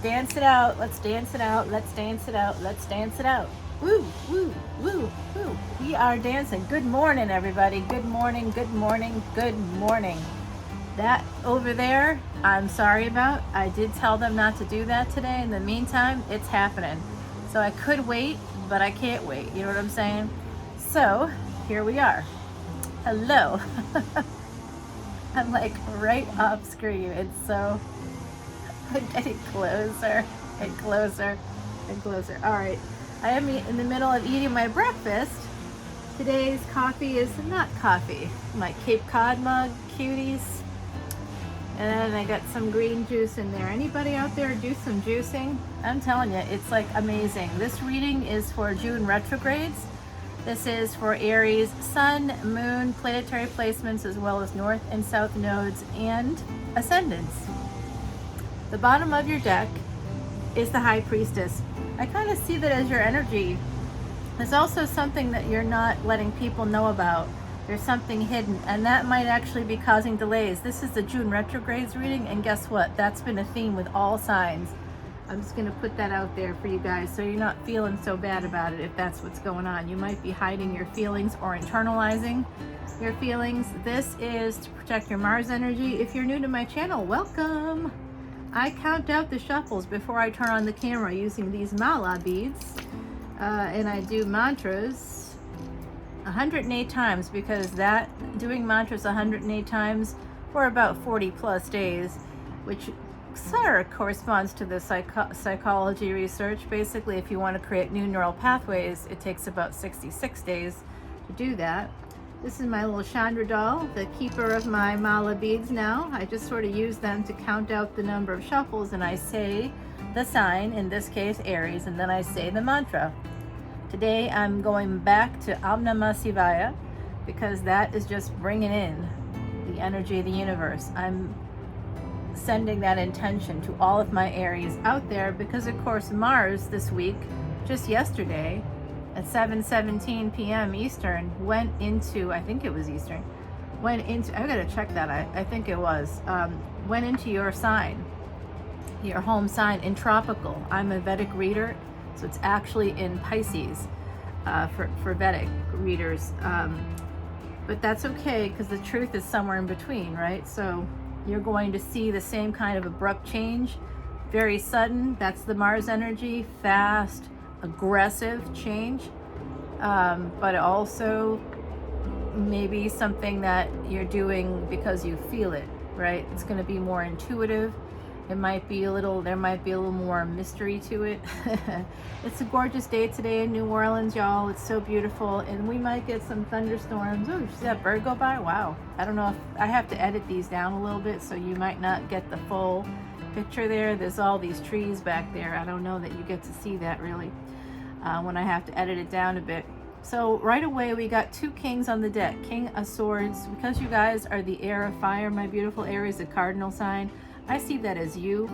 dance it out. Let's dance it out. Let's dance it out. Let's dance it out. Woo, woo, woo, woo. We are dancing. Good morning, everybody. Good morning, good morning, good morning. That over there, I'm sorry about. I did tell them not to do that today. In the meantime, it's happening. So I could wait, but I can't wait. You know what I'm saying? So here we are. Hello. I'm like right off screen. It's so, I'm getting closer and closer and closer. All right. I am in the middle of eating my breakfast. Today's coffee is not coffee. My Cape Cod mug, cuties. And I got some green juice in there. Anybody out there do some juicing? I'm telling you, it's like amazing. This reading is for June retrogrades. This is for Aries, Sun, Moon, planetary placements, as well as North and South nodes and ascendants. The bottom of your deck is the High Priestess. I kind of see that as your energy. There's also something that you're not letting people know about. There's something hidden, and that might actually be causing delays. This is the June retrogrades reading, and guess what? That's been a theme with all signs. I'm just going to put that out there for you guys so you're not feeling so bad about it if that's what's going on. You might be hiding your feelings or internalizing your feelings. This is to protect your Mars energy. If you're new to my channel, welcome. I count out the shuffles before I turn on the camera using these mala beads, and I do mantras 108 times, because that doing mantras 108 times for about 40 plus days, which sort of corresponds to the psychology research. Basically, if you want to create new neural pathways, it takes about 66 days to do that. This is my little Chandra doll, the keeper of my mala beads now. I just sort of use them to count out the number of shuffles, and I say the sign, in this case Aries, and then I say the mantra. Today I'm going back to Om Namah Shivaya, because that is just bringing in the energy of the universe. I'm sending that intention to all of my Aries out there, because of course Mars this week, just yesterday at 7:17 p.m. Eastern, went into, I think it was Eastern, went into, I gotta check that, I think it was, went into your sign, your home sign in tropical. I'm a Vedic reader, so it's actually in Pisces for Vedic readers, but that's okay, because the truth is somewhere in between, right? So you're going to see the same kind of abrupt change, very sudden. That's the Mars energy, fast, aggressive change, but also maybe something that you're doing because you feel it, right? It's going to be more intuitive. It might be a little, there might be a little more mystery to it. It's a gorgeous day today in New Orleans, y'all. It's so beautiful, and we might get some thunderstorms. Oh, you see that bird go by? Wow. I don't know if I have to edit these down a little bit, so you might not get the full picture there. There's all these trees back there. I don't know that you get to see that really when I have to edit it down a bit. So right away we got two kings on the deck. King of Swords, because you guys are the air of fire, my beautiful Aries, the cardinal sign. I see that as you.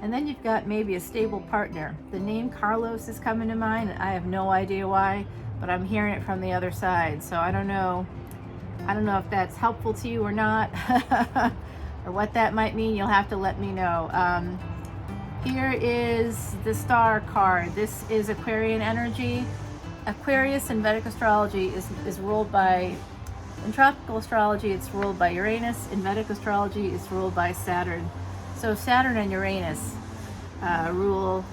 And then you've got maybe a stable partner. The name Carlos is coming to mind, and I have no idea why, but I'm hearing it from the other side. So I don't know if that's helpful to you or not, or what that might mean. You'll have to let me know. Here is the star card. This is Aquarian energy. Aquarius in Vedic astrology is ruled by, in tropical astrology it's ruled by Uranus. In Vedic astrology it's ruled by Saturn. So Saturn and Uranus rule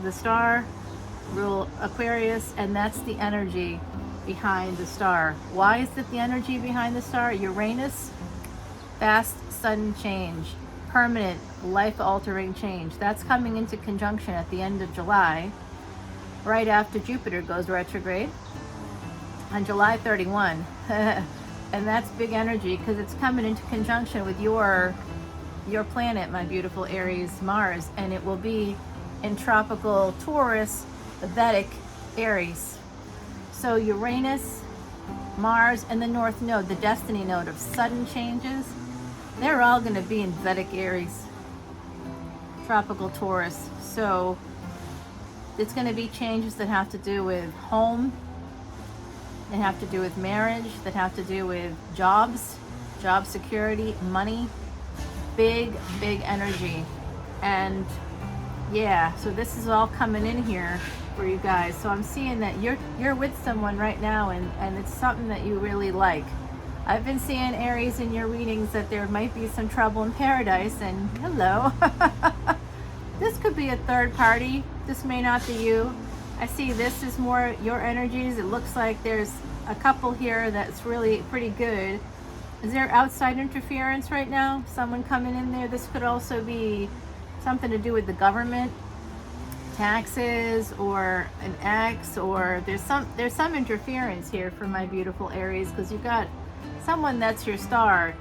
the star, rule Aquarius, and that's the energy behind the star. Why is it the energy behind the star? Uranus, fast, sudden change, permanent, life-altering change. That's coming into conjunction at the end of July, right after Jupiter goes retrograde on July 31. And that's big energy, because it's coming into conjunction with your planet, my beautiful Aries, Mars, and it will be in tropical Taurus, the Vedic Aries. So Uranus, Mars, and the North Node, the destiny node of sudden changes, they're all going to be in Vedic Aries, tropical Taurus. So it's going to be changes that have to do with home, that have to do with marriage, that have to do with jobs, job security, money, big energy. And Yeah, so this is all coming in here for you guys. So I'm seeing that you're with someone right now, and it's something that you really like. I've been seeing, Aries, in your readings that there might be some trouble in paradise, and hello. This could be a third party. This may not be you. I see this is more your energies. It looks like there's a couple here that's really pretty good. Is there outside interference right now? Someone coming in there? This could also be something to do with the government, taxes, or an ex, or there's some interference here for my beautiful Aries, because you've got someone that's your star.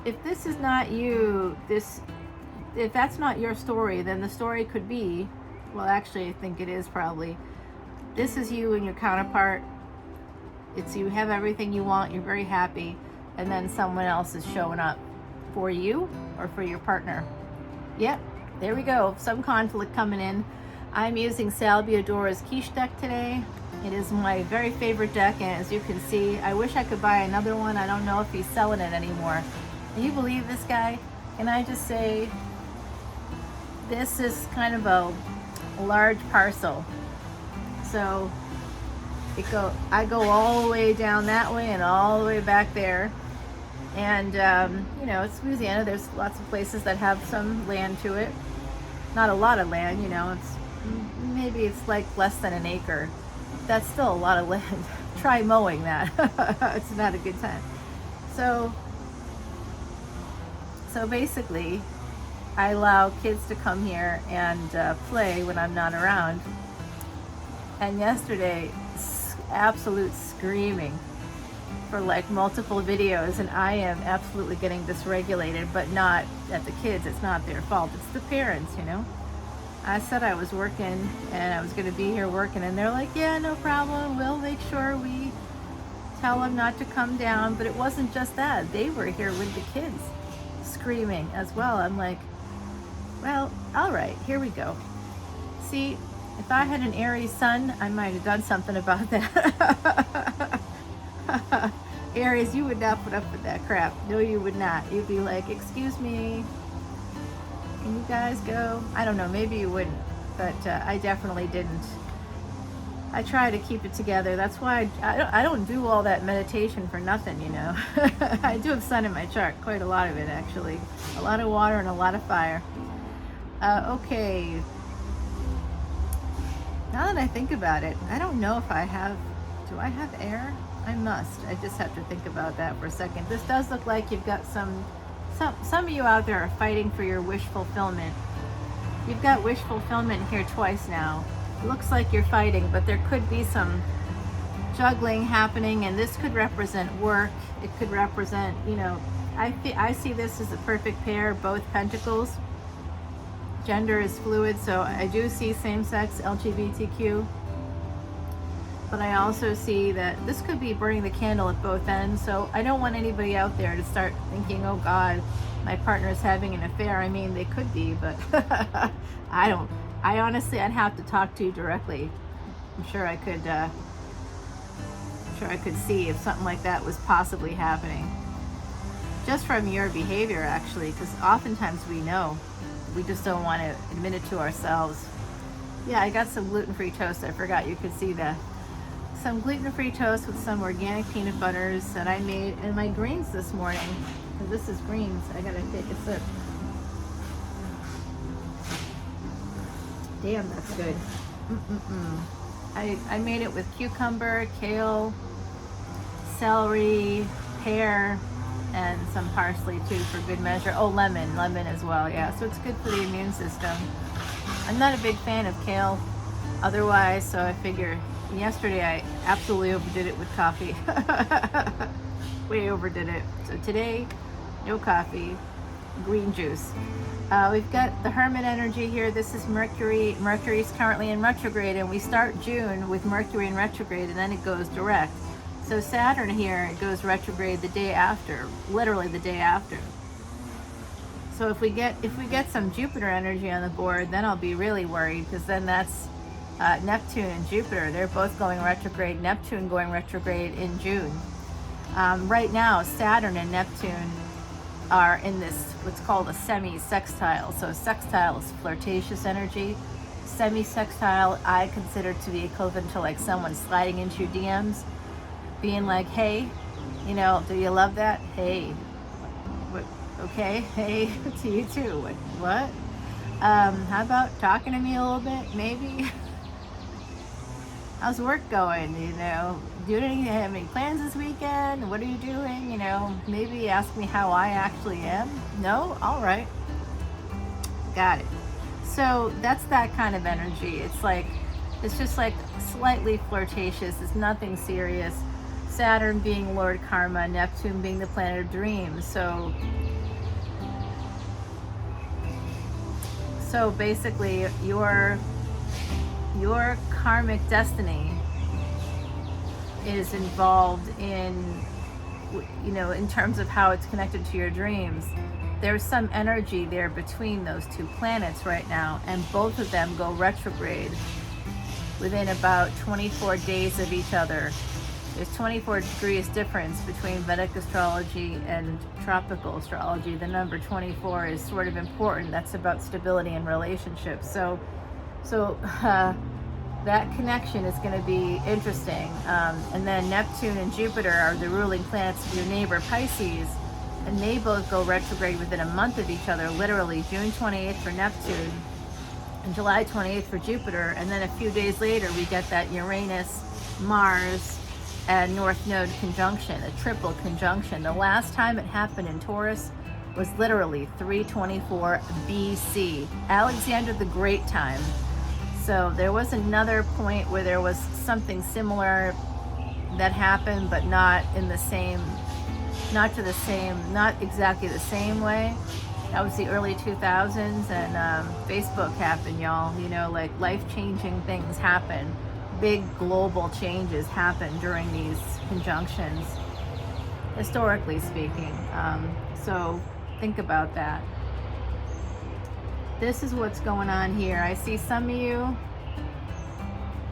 If this is not you, if that's not your story, then the story could be, well, actually I think it is probably, this is you and your counterpart. It's you have everything you want, you're very happy, and then someone else is showing up for you or for your partner. Yep, there we go, some conflict coming in. I'm using Salvia Dora's quiche deck today. It is my very favorite deck, and as you can see, I wish I could buy another one. I don't know if he's selling it anymore. Can you believe this guy? Can I just say, this is kind of a large parcel. So I go all the way down that way and all the way back there. And, you know, it's Louisiana. There's lots of places that have some land to it. Not a lot of land, you know. Maybe it's like less than an acre. That's still a lot of land. Try mowing that. It's not a good time. So basically, I allow kids to come here and play when I'm not around. And yesterday, absolute screaming for like multiple videos, and I am absolutely getting dysregulated, but not at the kids. It's not their fault. It's the parents, you know. I said I was working and I was going to be here working, and they're like, yeah, no problem. We'll make sure we tell them not to come down. But it wasn't just that. They were here with the kids screaming as well. I'm like, well, all right, here we go. See, if I had an Aries sun, I might have done something about that. Aries, you would not put up with that crap. No, you would not. You'd be like, excuse me, can you guys go? I don't know, maybe you wouldn't, but I definitely didn't. I try to keep it together. That's why I don't do all that meditation for nothing, you know. I do have sun in my chart, quite a lot of it actually. A lot of water and a lot of fire. Okay. Now that I think about it, I don't know if do I have air? I must. I just have to think about that for a second. This does look like you've got some of you out there are fighting for your wish fulfillment. You've got wish fulfillment here twice now. It looks like you're fighting, but there could be some juggling happening, and this could represent work. It could represent, you know, I see this as a perfect pair, both pentacles. Gender is fluid, so I do see same-sex, LGBTQ. But I also see that this could be burning the candle at both ends. So I don't want anybody out there to start thinking, oh God, my partner is having an affair. I mean, they could be, but I honestly, I'd have to talk to you directly. I'm sure I could see if something like that was possibly happening. Just from your behavior, actually, because oftentimes we know. We just don't want to admit it to ourselves. Yeah, I got some gluten-free toast. I forgot you could see that. Some gluten-free toast with some organic peanut butters that I made, and my greens this morning. And this is greens. I gotta take a sip. Damn, that's good. I made it with cucumber, kale, celery, pear, and some parsley too for good measure. Oh, lemon as well, yeah. So it's good for the immune system. I'm not a big fan of kale otherwise, so I figure yesterday I absolutely overdid it with coffee. Way overdid it. So today, no coffee, green juice. We've got the Hermit energy here. This is Mercury. Mercury's currently in retrograde, and we start June with Mercury in retrograde, and then it goes direct. So Saturn here, it goes retrograde the day after, literally the day after. So if we get some Jupiter energy on the board, then I'll be really worried, because then that's Neptune and Jupiter. They're both going retrograde. Neptune going retrograde in June. Right now, Saturn and Neptune are in this, what's called a semi-sextile. So sextile is flirtatious energy. Semi-sextile I consider to be equivalent to like someone sliding into your DMs, being like, hey, you know, do you love that? Hey, what? Okay, hey, to you too. What? How about talking to me a little bit, maybe? How's work going? You know, have any plans this weekend? What are you doing? You know, maybe ask me how I actually am. No? All right. Got it. So that's that kind of energy. It's just like slightly flirtatious. It's nothing serious. Saturn being Lord Karma, Neptune being the planet of dreams. So basically your karmic destiny is involved in, you know, in terms of how it's connected to your dreams. There's some energy there between those two planets right now, and both of them go retrograde within about 24 days of each other. There's 24 degrees difference between Vedic astrology and tropical astrology. The number 24 is sort of important. That's about stability in relationships. So that connection is going to be interesting. And then Neptune and Jupiter are the ruling planets of your neighbor Pisces, and they both go retrograde within a month of each other, literally June 28th for Neptune and July 28th for Jupiter. And then a few days later, we get that Uranus, Mars, and North Node conjunction, a triple conjunction. The last time it happened in Taurus was literally 324 BC, Alexander the Great time. So there was another point where there was something similar that happened, but not exactly the same way. That was the early 2000s, and Facebook happened, y'all. You know, like life-changing things happen. Big global changes happen during these conjunctions, historically speaking. So think about that. This is what's going on here. I see some of you,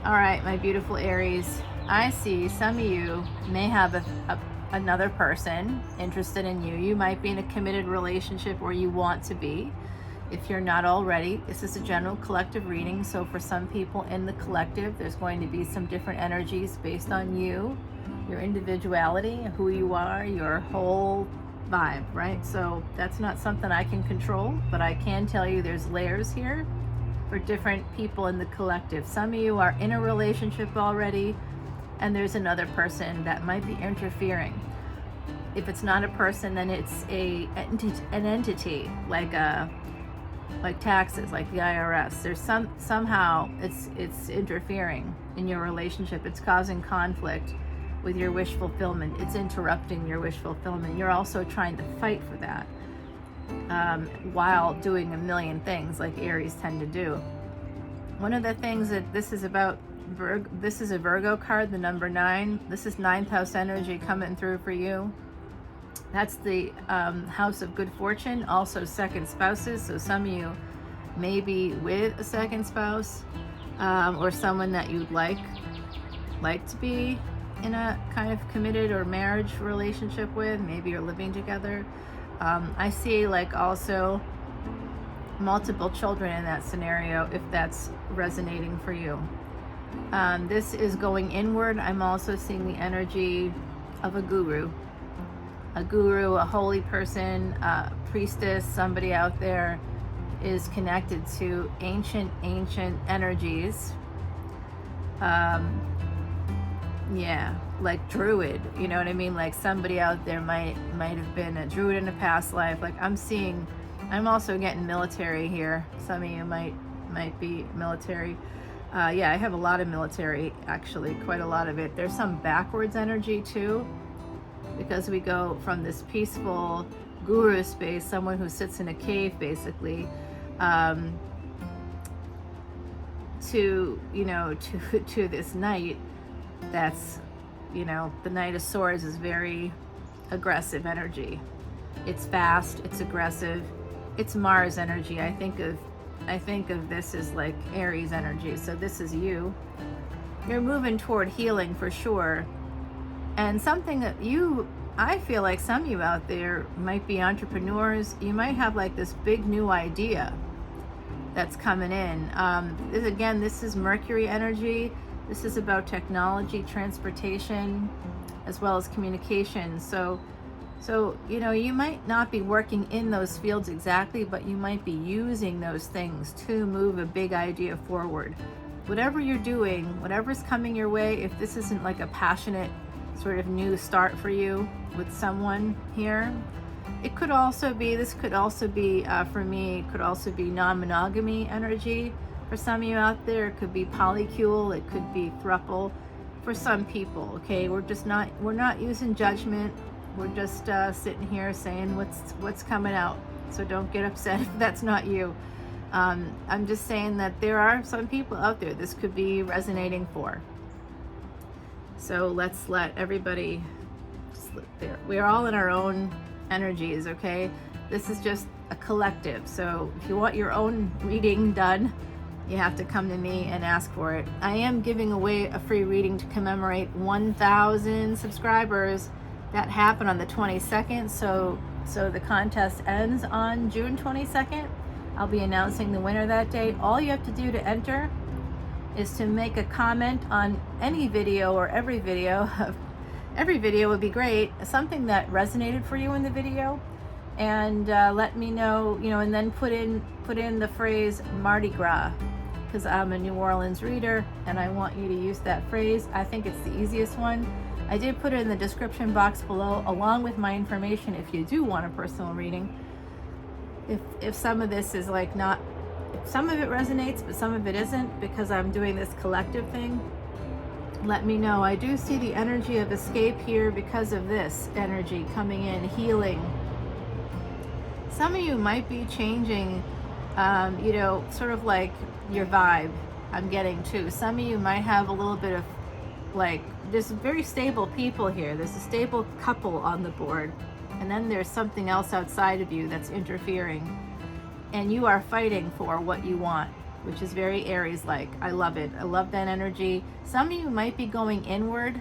all right, my beautiful Aries, I see some of you may have another person interested in you. You might be in a committed relationship, or you want to be. If you're not already, this is a general collective reading. So for some people in the collective, there's going to be some different energies based on you, your individuality, who you are, your whole vibe, right? So that's not something I can control, but I can tell you there's layers here for different people in the collective. Some of you are in a relationship already, and there's another person that might be interfering. If it's not a person, then it's an entity, like taxes, like the IRS. There's somehow it's interfering in your relationship. It's causing conflict with your wish fulfillment. It's interrupting your wish fulfillment. You're also trying to fight for that while doing a million things like Aries tend to do. One of the things that this is about, this is a Virgo card, the number 9. This is 9th house energy coming through for you. That's the house of good fortune, also second spouses. So some of you may be with a second spouse, or someone that you'd like to be in a kind of committed or marriage relationship with. Maybe you're living together. I see like also multiple children in that scenario, if that's resonating for you. This is going inward. I'm also seeing the energy of a guru, a holy person, a priestess, somebody out there is connected to ancient energies. Yeah, like druid, you know what I mean? Like somebody out there might have been a druid in a past life. Like I'm also getting military here. Some of you might be military. Yeah, I have a lot of military, actually, quite a lot of it. There's some backwards energy too, because we go from this peaceful guru space, someone who sits in a cave basically, to this knight that's, the Knight of Swords is very aggressive energy. It's fast, it's aggressive, it's Mars energy. I think of this as like Aries energy. So this is you. You're moving toward healing for sure. And something that you I feel like some of you out there might be entrepreneurs. You might have like this big new idea that's coming in. This is Mercury energy. This is about technology, transportation, as well as communication. So you might not be working in those fields exactly, but you might be using those things to move a big idea forward. Whatever you're doing, whatever's coming your way, if this isn't like a passionate sort of new start for you with someone here, it could also be, for me, it could also be non-monogamy energy. For some of you out there, it could be polycule, it could be throuple for some people, okay? We're not using judgment. We're just sitting here saying what's coming out. So don't get upset if that's not you. I'm just saying that there are some people out there this could be resonating for. So let's let everybody slip there. We're all in our own energies, okay? This is just a collective. So if you want your own reading done, you have to come to me and ask for it. I am giving away a free reading to commemorate 1,000 subscribers. That happened on the 22nd. So the contest ends on June 22nd. I'll be announcing the winner that day. All you have to do to enter is to make a comment on any video or every video. Every video would be great. Something that resonated for you in the video, and let me know. And then put in the phrase Mardi Gras, because I'm a New Orleans reader and I want you to use that phrase. I think it's the easiest one. I did put it in the description box below, along with my information if you do want a personal reading. If some of this is like not, some of it resonates, but some of it isn't, because I'm doing this collective thing, let me know. I do see the energy of escape here because of this energy coming in, healing. Some of you might be changing, sort of like your vibe, I'm getting too. Some of you might have a little bit of like, there's very stable people here. There's a stable couple on the board. And then there's something else outside of you that's interfering. And you are fighting for what you want, which is very Aries-like. I love it. I love that energy. Some of you might be going inward.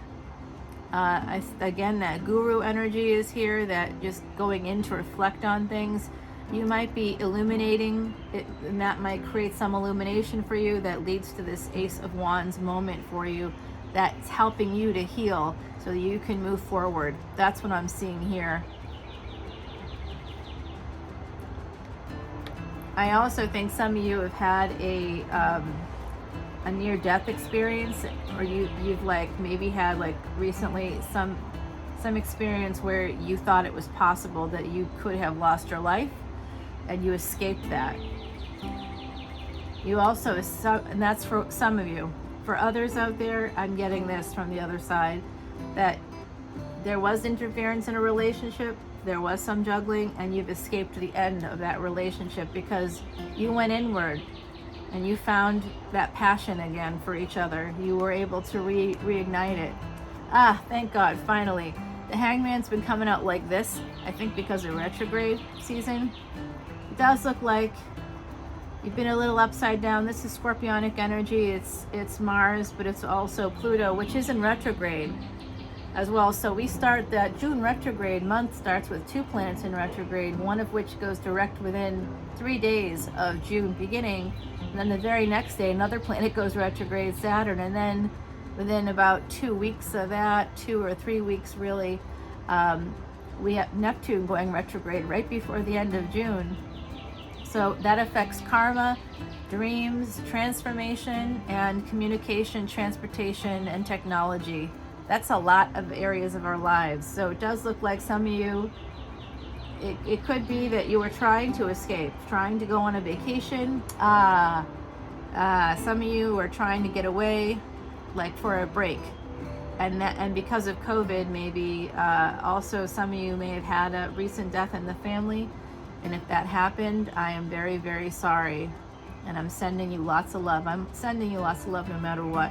Again, that guru energy is here, that just going in to reflect on things. You might be illuminating it, and that might create some illumination for you that leads to this Ace of Wands moment for you that's helping you to heal so that you can move forward. That's what I'm seeing here. I also think some of you have had a near-death experience, or you've like maybe had like recently some experience where you thought it was possible that you could have lost your life, and you escaped that. You also, and that's for some of you. For others out there, I'm getting this from the other side, that there was interference in a relationship, there was some juggling, and you've escaped the end of that relationship because you went inward and you found that passion again for each other. You were able to reignite it. Thank God, finally. The Hangman's been coming out like this, I think because of retrograde season. It does look like you've been a little upside down. This is Scorpionic energy. It's Mars, but it's also Pluto, which is in retrograde as well. So we start that June retrograde month starts with 2 planets in retrograde, one of which goes direct within 3 days of June beginning. And then the very next day, another planet goes retrograde, Saturn. And then within about 2 weeks of that, 2 or 3 weeks really, we have Neptune going retrograde right before the end of June. So that affects karma, dreams, transformation, and communication, transportation, and technology. That's a lot of areas of our lives. So it does look like some of you, it could be that you were trying to escape, trying to go on a vacation. Some of you are trying to get away, like for a break. And because of COVID, maybe also some of you may have had a recent death in the family. And if that happened, I am very, very sorry. And I'm sending you lots of love. I'm sending you lots of love no matter what.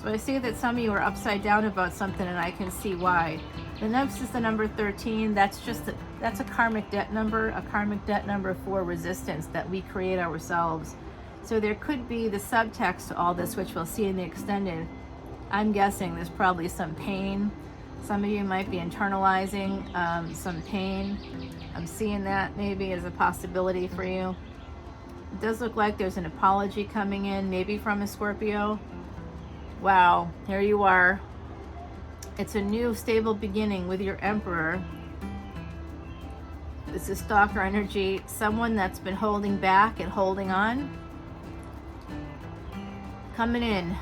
So I see that some of you are upside down about something, and I can see why. The next is the number 13. That's a karmic debt number, for resistance that we create ourselves. So there could be the subtext to all this, which we'll see in the extended. I'm guessing there's probably some pain Some of you might be internalizing some pain. I'm seeing that maybe as a possibility for you. It does look like there's an apology coming in, maybe from a Scorpio. Wow, here you are. It's a new stable beginning with your Emperor. This is stalker energy, someone that's been holding back and holding on. Coming in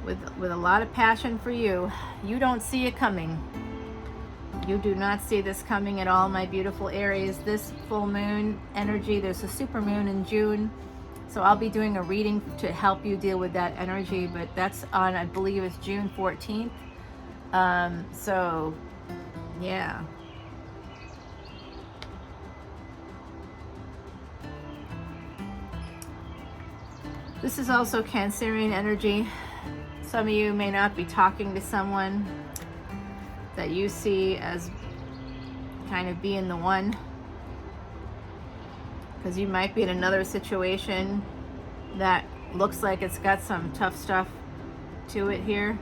with a lot of passion for you. You don't see it coming. You do not see this coming at all, my beautiful Aries. This full moon energy, there's a super moon in June. So I'll be doing a reading to help you deal with that energy, but that's on, I believe it's June 14th. So yeah. This is also Cancerian energy. Some of you may not be talking to someone that you see as kind of being the one, because you might be in another situation that looks like it's got some tough stuff to it here.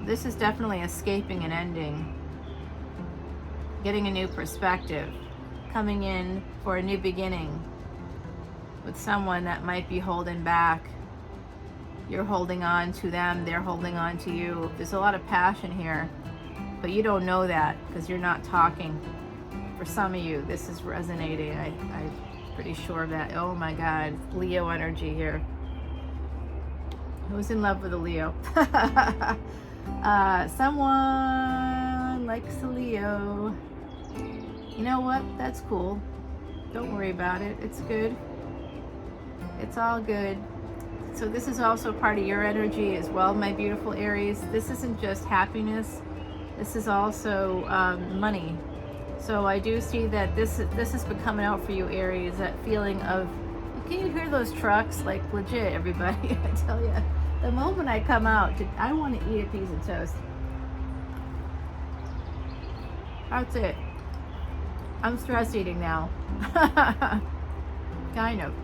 This is definitely escaping an ending, getting a new perspective, coming in for a new beginning with someone that might be holding back. You're holding on to them, they're holding on to you. There's a lot of passion here, but you don't know that because you're not talking. For some of you, this is resonating. I'm pretty sure of that. Oh my God, Leo energy here. Who's in love with a Leo? Someone likes a Leo. You know what? That's cool. Don't worry about it. It's good. It's all good. So this is also part of your energy as well, my beautiful Aries. This isn't just happiness. This is also money. So I do see that this has been coming out for you, Aries. That feeling of, can you hear those trucks? Like legit, everybody. I tell you, the moment I come out, I want to eat a piece of toast. That's it. I'm stress eating now. Kind of.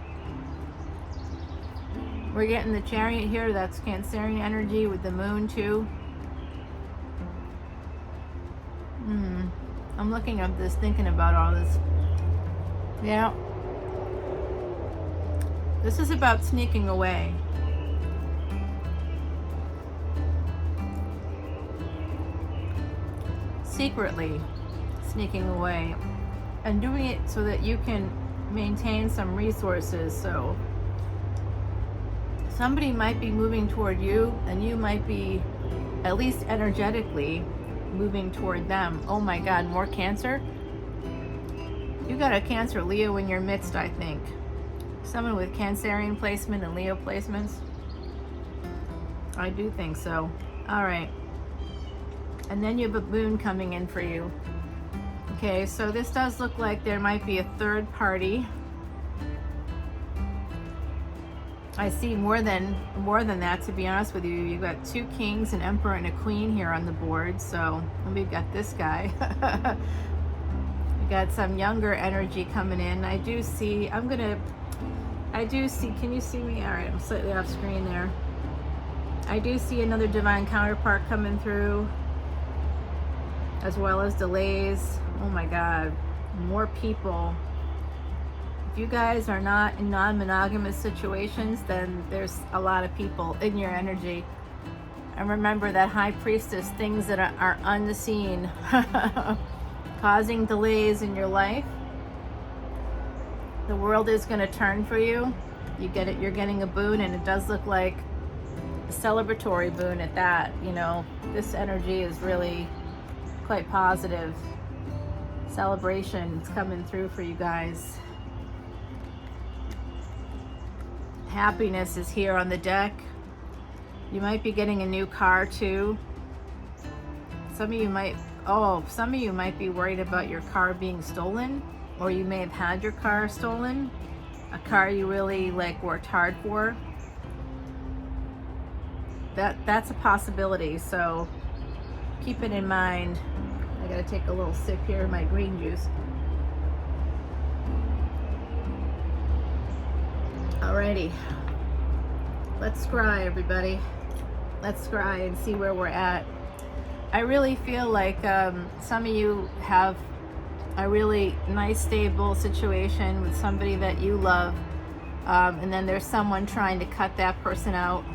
We're getting the Chariot here. That's Cancerian energy with the moon too. I'm looking at this, thinking about all this. Yeah. This is about sneaking away. Secretly sneaking away and doing it so that you can maintain some resources. So somebody might be moving toward you and you might be, at least energetically, moving toward them. Oh my God, more Cancer? You got a Cancer Leo in your midst, I think. Someone with Cancerian placement and Leo placements. I do think so. All right. And then you have a moon coming in for you. Okay, so this does look like there might be a third party. I see more than that, to be honest with you. You've got two kings, an emperor, and a queen here on the board. So we've got this guy. We got some younger energy coming in. I do see, can you see me? All right, I'm slightly off screen there. I do see another divine counterpart coming through, as well as delays. Oh my God, more people. If you guys are not in non-monogamous situations, then there's a lot of people in your energy. And remember that High Priestess, things that are unseen, causing delays in your life. The world is going to turn for you. You get it. You're getting a boon, and it does look like a celebratory boon at that. You know, this energy is really quite positive. Celebrations coming through for you guys. Happiness is here on the deck. You might be getting a new car too. Some of you might be worried about your car being stolen, or you may have had your car stolen, a car you really worked hard for. That's a possibility, so keep it in mind. I gotta take a little sip here of my green juice. Alrighty, let's scry, everybody. Let's scry and see where we're at. I really feel like some of you have a really nice, stable situation with somebody that you love, and then there's someone trying to cut that person out.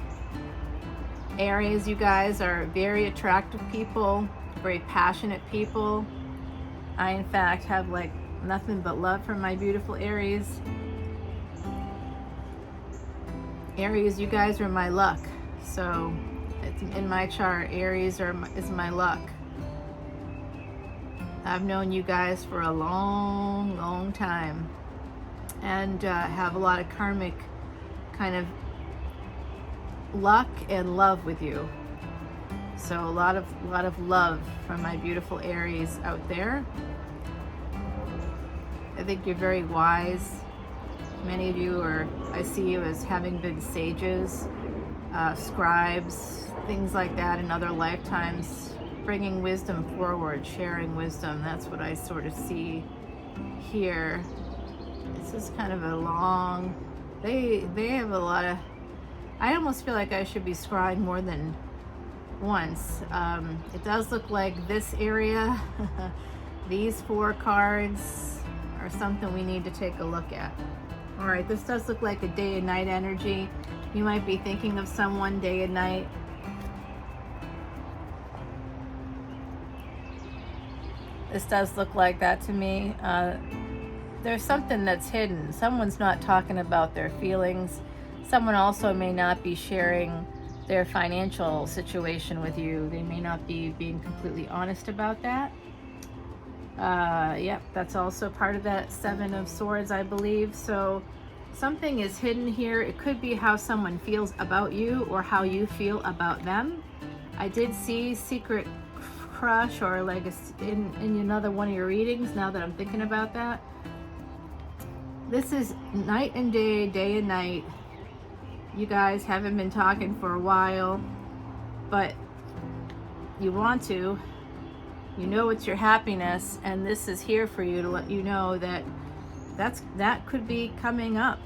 Aries, you guys are very attractive people, very passionate people. I, in fact, have like nothing but love for my beautiful Aries. Aries, you guys are my luck. So it's in my chart. Aries is my luck. I've known you guys for a long, long time, and have a lot of karmic kind of luck and love with you. So a lot of love from my beautiful Aries out there. I think you're very wise. Many of you I see you as having been sages, scribes, things like that in other lifetimes, bringing wisdom forward, sharing wisdom. That's what I sort of see here. This is kind of a long, they have a lot of, I almost feel like I should be scrying more than once. It does look like this area, these 4 cards are something we need to take a look at. All right, this does look like a day and night energy. You might be thinking of someone day and night. This does look like that to me. There's something that's hidden. Someone's not talking about their feelings. Someone also may not be sharing their financial situation with you. They may not be being completely honest about that. Yep, that's also part of that 7 of Swords, I believe. So something is hidden here. It could be how someone feels about you or how you feel about them. I did see secret crush or like in another one of your readings, now that I'm thinking about that. This is night and day, day and night. You guys haven't been talking for a while, but you want to. You know it's your happiness, and this is here for you to let you know that that could be coming up.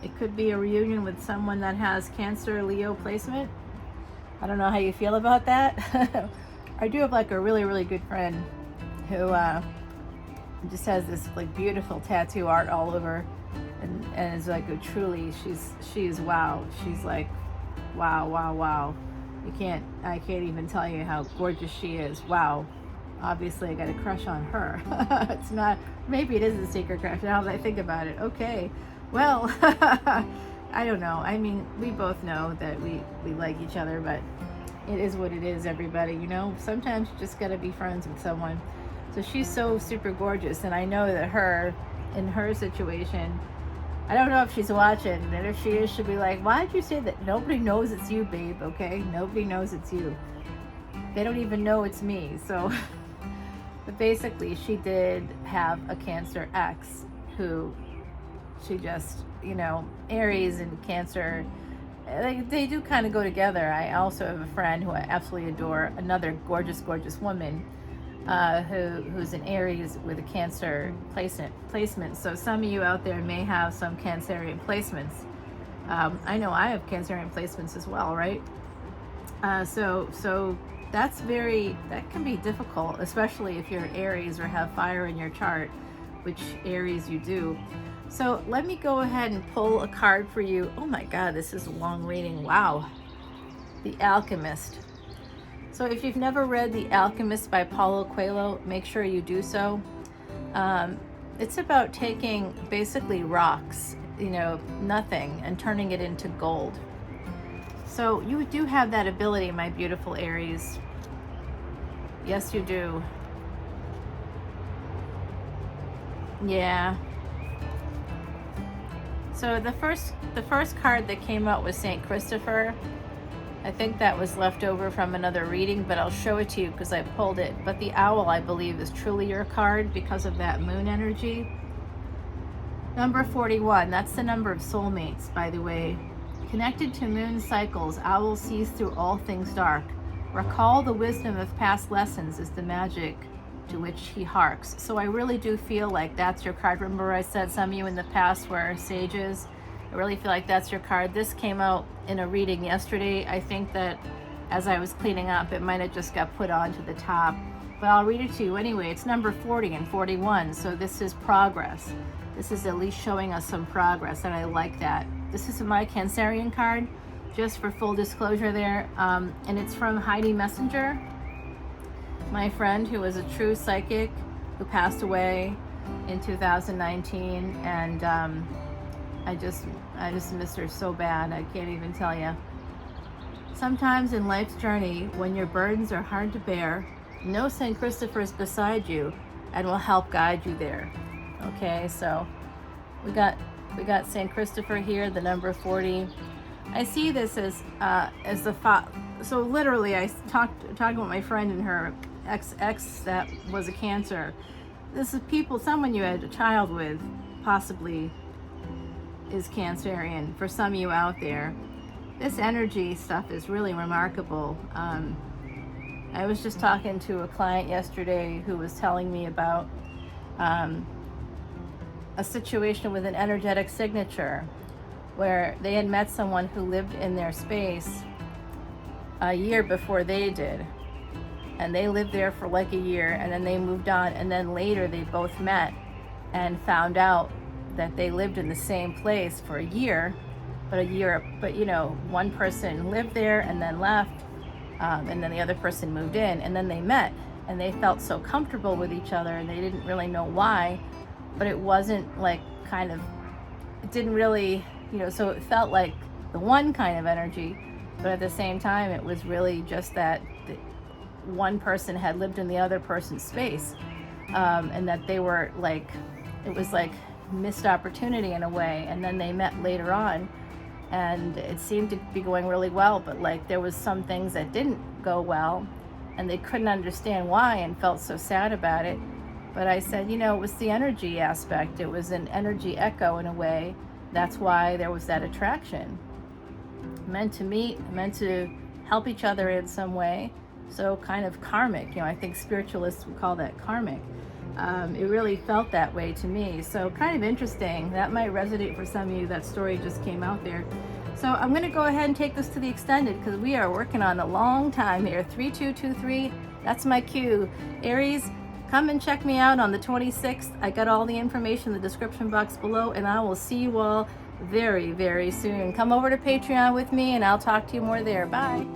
It could be a reunion with someone that has Cancer, Leo placement. I don't know how you feel about that. I do have like a really, really good friend who just has this like beautiful tattoo art all over, and it's like she's wow. She's like wow. I can't even tell you how gorgeous she is. Wow. Obviously I got a crush on her. It's not, maybe it is a secret crush now that I think about it. Okay. Well, I don't know. I mean, we both know that we like each other, but it is what it is, everybody, you know? Sometimes you just gotta be friends with someone. So she's so super gorgeous, and I know that in her situation, I don't know if she's watching, and if she is, she'll be like, why did you say that? Nobody knows it's you, babe, okay? Nobody knows it's you. They don't even know it's me. So, but basically, she did have a Cancer ex who she just, you know, Aries and Cancer, they do kind of go together. I also have a friend who I absolutely adore, another gorgeous, gorgeous woman, who's an Aries with a Cancer placement. So some of you out there may have some Cancerian placements. I know I have Cancerian placements as well, right? So that can be difficult, especially if you're Aries or have fire in your chart, which Aries you do. So let me go ahead and pull a card for you. Oh my God, this is a long reading. Wow. The Alchemist. So if you've never read The Alchemist by Paulo Coelho, make sure you do so. It's about taking basically rocks, you know, nothing, and turning it into gold. So you do have that ability, my beautiful Aries. Yes, you do. Yeah. So the first card that came out was Saint Christopher. I think that was left over from another reading, but I'll show it to you because I pulled it. But the owl, I believe, is truly your card because of that moon energy. Number 41, that's the number of soulmates, by the way. Connected to moon cycles, owl sees through all things dark. Recall the wisdom of past lessons is the magic to which he harks. So I really do feel like that's your card. Remember I said some of you in the past were sages I really feel like that's your card. This came out in a reading yesterday. I think that as I was cleaning up, it might have just got put onto the top, but I'll read it to you anyway. It's number 40 and 41, so this is progress. This is at least showing us some progress, and I like that. This is my Cancerian card, just for full disclosure there, and it's from Heidi Messenger, my friend who was a true psychic who passed away in 2019, and I just miss her so bad. I can't even tell you. Sometimes in life's journey, when your burdens are hard to bear, know St. Christopher is beside you and will help guide you there. Okay, so we got St. Christopher here, the number 40. I see this as the so literally I talking with my friend and her ex that was a Cancer. This is someone you had a child with possibly is Cancerian for some of you out there. This energy stuff is really remarkable. I was just talking to a client yesterday who was telling me about a situation with an energetic signature where they had met someone who lived in their space a year before they did. And they lived there for like a year, and then they moved on, and then later they both met and found out that they lived in the same place for a year, but you know, one person lived there and then left, and then the other person moved in, and then they met, and they felt so comfortable with each other, and they didn't really know why, but it wasn't like it didn't really, you know, so it felt like the one kind of energy, but at the same time, it was really just that one person had lived in the other person's space, and that they were like, it was like missed opportunity in a way, and then they met later on, and it seemed to be going really well, but like there was some things that didn't go well, and they couldn't understand why and felt so sad about it. But I said, you know, it was the energy aspect. It was an energy echo in a way. That's why there was that attraction. Meant to meet, meant to help each other in some way. So kind of karmic, you know, I think spiritualists would call that karmic. It really felt that way to me. So kind of interesting. That might resonate for some of you. That story just came out there. So I'm going to go ahead and take this to the extended because we are working on a long time here. 3223, that's my cue. Aries, come and check me out on the 26th. I got all the information in the description box below, and I will see you all very, very soon. Come over to Patreon with me, and I'll talk to you more there. Bye.